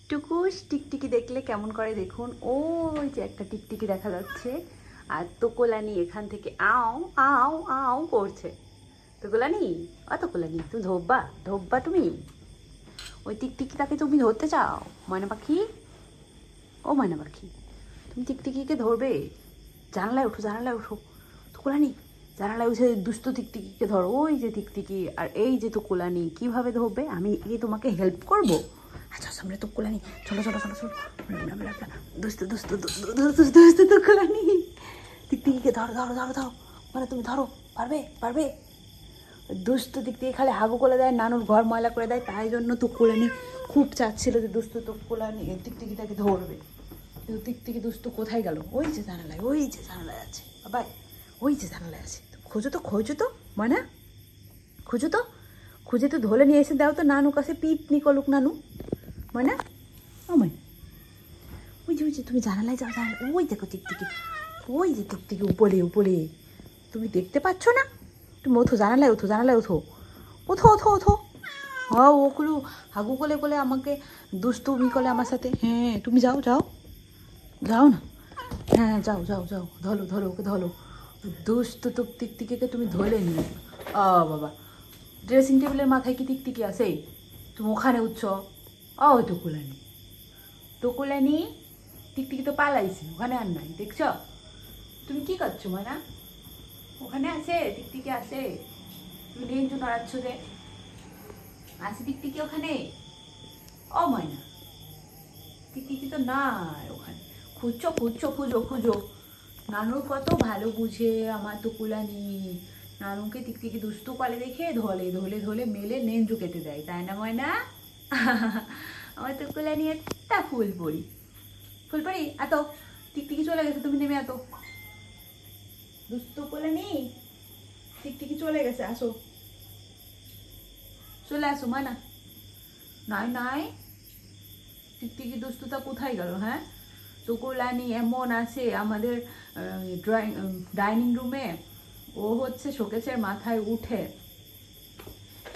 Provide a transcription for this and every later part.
টুকুস টিকটিকি দেখলে কেমন করে দেখুন, ওই যে একটা টিকটিকি দেখা যাচ্ছে। আর তোকলানি এখান থেকে আও আও আও করছে। তোকলানি তোকলানি তুমি ধোব্বা ধোব্বা, তুমি ওই টিকটিকিটাকে তুমি ধরতে চাও? ময়না পাখি, ও ময়না পাখি, তুমি টিকটিকিকে ধরবে? জানালায় ওঠো, জানালায় ওঠো। তোকলানি জানালায় উঠে দুষ্ট টিকটিকিকে ধরো। ওই যে টিকটিকি আর এই যে তোকলানি, কিভাবে ধরবে? আমি এই তোমাকে হেল্প করবো। আচ্ছা সামনে তোকলানি, চলো চলো চলো চলো। দুষ্ট দুষ্ট দুষ্ট দুষ্ট তোকলানি, টিকটিকিকে ধরো ধরো ধরো ধরো, মানে তুমি ধরো, পারবে পারবে? দুষ্ট টিকটিকি খালি হাগু করে দেয়, নানুর ঘর ময়লা করে দেয়, তাই জন্য তোকলানি খুব চাচ্ছিল যে দুষ্ট তোকলানি টিকটিকিটাকে ধরবে। কিন্তু টিকটিকি দুষ্ট কোথায় গেল? ওই যে জানালায়, ওই যে জানালায় আছে বাবা, ওই যে জানালায় আছে। খোঁজো তো খোঁজো তো ময়না, খুঁজো তো, খুঁজে তো ধরে নিয়ে এসে দাও তো নানু কাছে, পিপনি কলুক নানু। ময়না ও ময়না, ওই যে তুমি জানালায় যাও, জানালা ওই দেখো টিকটিকি, ওই যে টিকটিকি উপরে উপরে, তুমি দেখতে পাচ্ছ না? তুমি ওঠো, জানালায় ওঠো, জানালায় ওঠো, ওঠো ওঠো ওঠো। হ্যাঁ ওগুলো হাগু কোলে কোলে আমাকে দুষ্টুমি করে আমার সাথে। হ্যাঁ তুমি যাও যাও যাও না, হ্যাঁ যাও যাও যাও, ধরো ধরো ওকে ধরো। দুষ্ট তো টিকটিকিকে তুমি ধরে নিও। বাবা, ড্রেসিং টেবিলের মাথায় কি টিকটিকি আছে? তুমি ওখানে উঠছ। টুকুলানি টুকুলানি, টিকটিকি তো পালাইছে, ওখানে আর নাই, দেখছ? তুমি কি করছো ময়না? ওখানে আছে টিকটিকি, আছে। তুমি লেঞ্জু নড়াচ্ছ যে, আছে টিকটিকি ওখানে? ময়না, টিকটিকি তো নাই ওখানে। খুঁজছো খুঁজছো, খুঁজো খুঁজো। নানু কত ভালো বুঝে আমার টুকুলানি, নানুকে টিকটিকি দুষ্টু পালে দেখে ধলে ধলে ধলে মেলে নেঞ্জু কেটে দেয়, তাই না ময়না? আমার টুকুলানি একটা ফুলপড়ি, ফুলপড়ি এত। টিকটিকি চলে গেছে, তুমি নেমে এত। দুষ্টু কোলানি, টিকটিকি চলে গেছে, আসো চলে আসো ময়না। নাই নাই, টিকটিকি দুষ্টুটা কোথায় গেল? হ্যাঁ, টুকুলানি এমন আছে আমাদের ডাইনিং রুমে, ও হচ্ছে শোকেসের মাথায় উঠে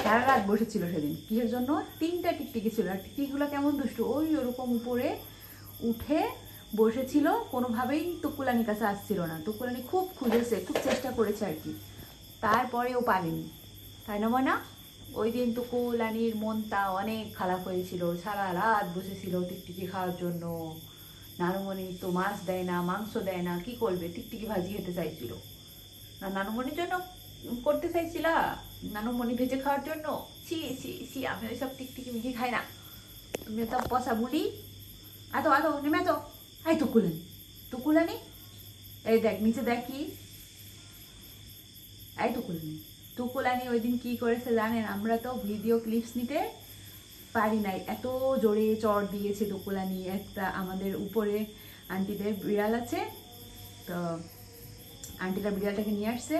সারা রাত বসেছিল সেদিন। কিসের জন্য? 3টা টিকটিকি ছিল, আর টিকটিকিগুলো কেমন দুষ্টু, ওই ওরকম উপরে উঠে বসেছিল, কোনোভাবেই টুকুলানির কাছে আসছিল না। টুকুলানি খুব খুঁজেছে, খুব চেষ্টা করেছে আর কি, তারপরে ও পারেনি, তাই না ময়না? ওই দিন টুকুলানির মনটা অনেক খারাপ হয়েছিল, সারা রাত বসেছিল টিকটিকি খাওয়ার জন্য। নানুমণি তো মাছ দেয় না, মাংস দেয় না, কি করবে? টিকটিকি ভাজি খেতে চাইছিল না, নানুমণির জন্য করতে চাইছিল, নানুমণি ভেজে খাওয়ার জন্য। ছি ছি ছি, আমি ওইসব টিকটিকি মিঠি খাই না। তুমি তো পচা বুলি। আতো আতো নেমে আতো। এই টুকুলানি টুকুলানি, এই দেখ নিচে দেখ কি। এই টুকুলানি টুকুলানি ওই দিন কি করেছে জানেন? আমরা তো ভিডিও ক্লিপস নিতে পারি নাই, এত জোরে চড় দিয়েছে টুকুলানি। একটা আমাদের উপরে আন্টিদের বিড়াল আছে, তো আন্টিরা বিড়ালটাকে নিয়ে আসছে,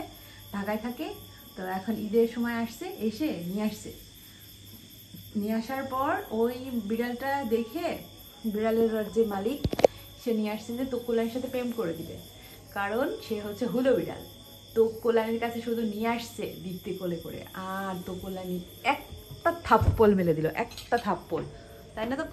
ঢাকায় থাকে তো, এখন ঈদের সময় আসছে, এসে নিয়ে আসছে। নিয়ে আসার পর ওই বিড়ালটা দেখে বিড়ালের যে মালিক, সে নিয়ে আসছে যে টুকুলানির সাথে প্রেম করে দিবে, কারণ সে হচ্ছে হুলো বিড়াল। টুকুলানির কাছে শুধু নিয়ে আসছে দীপ্তি কোলে করে, আর টুকুলানি একটা থাপ্পল মেলে দিল, একটা থাপ্পল, তাই না তো?